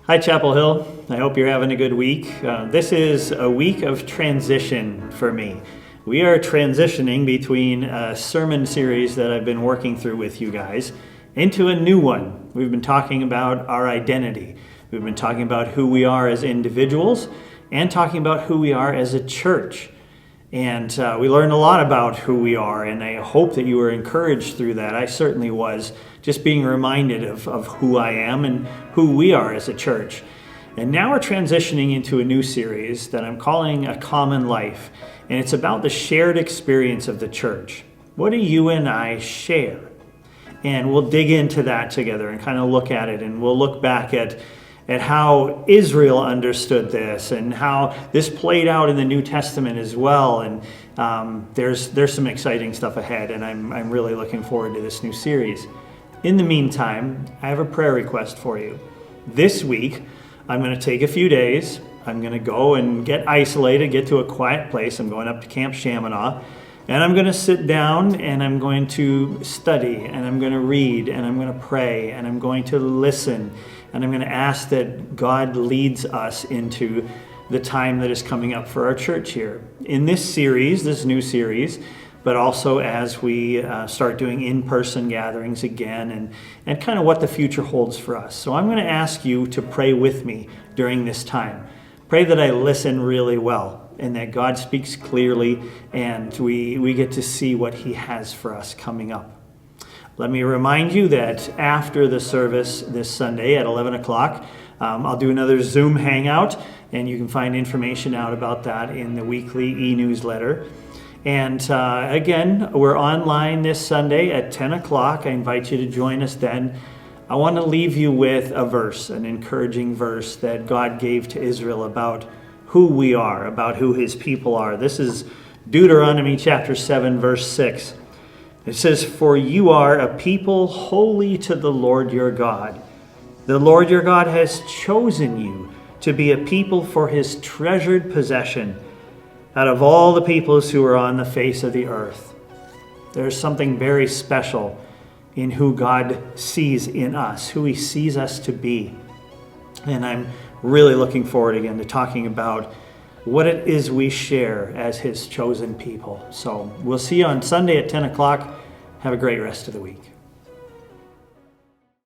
Hi, Chapel Hill. I hope you're having a good week. This is a week of transition for me. We are transitioning between a sermon series that I've been working through with you guys into a new one. We've been talking about our identity. We've been talking about who we are as individuals and talking about who we are as a church. And we learned a lot about who we are, and I hope that you were encouraged through that. I certainly was, just being reminded of who I am and who we are as a church. And now we're transitioning into a new series that I'm calling A Common Life, and it's about the shared experience of the church. What do you and I share? And we'll dig into that together and kind of look at it, and we'll look back at how Israel understood this and how this played out in the New Testament as well. And there's some exciting stuff ahead, and I'm really looking forward to this new series. In the meantime, I have a prayer request for you. This week, I'm going to take a few days. I'm going to go and get isolated, get to a quiet place. I'm going up to Camp Chaminade, and I'm going to sit down and I'm going to study, and I'm going to read, and I'm going to pray, and I'm going to listen. And I'm going to ask that God leads us into the time that is coming up for our church here. In this series, this new series, but also as we start doing in-person gatherings again and kind of what the future holds for us. So I'm going to ask you to pray with me during this time. Pray that I listen really well and that God speaks clearly and we get to see what He has for us coming up. Let me remind you that after the service this Sunday at 11 o'clock, I'll do another Zoom hangout, and you can find information out about that in the weekly e-newsletter. And again, we're online this Sunday at 10 o'clock. I invite you to join us then. I want to leave you with a verse, an encouraging verse that God gave to Israel about who we are, about who His people are. This is Deuteronomy chapter 7, verse 6. It says, "For you are a people holy to the Lord your God. The Lord your God has chosen you to be a people for His treasured possession out of all the peoples who are on the face of the earth." There's something very special in who God sees in us, who He sees us to be. And I'm really looking forward again to talking about what it is we share as His chosen people. So we'll see you on Sunday at 10 o'clock. Have a great rest of the week.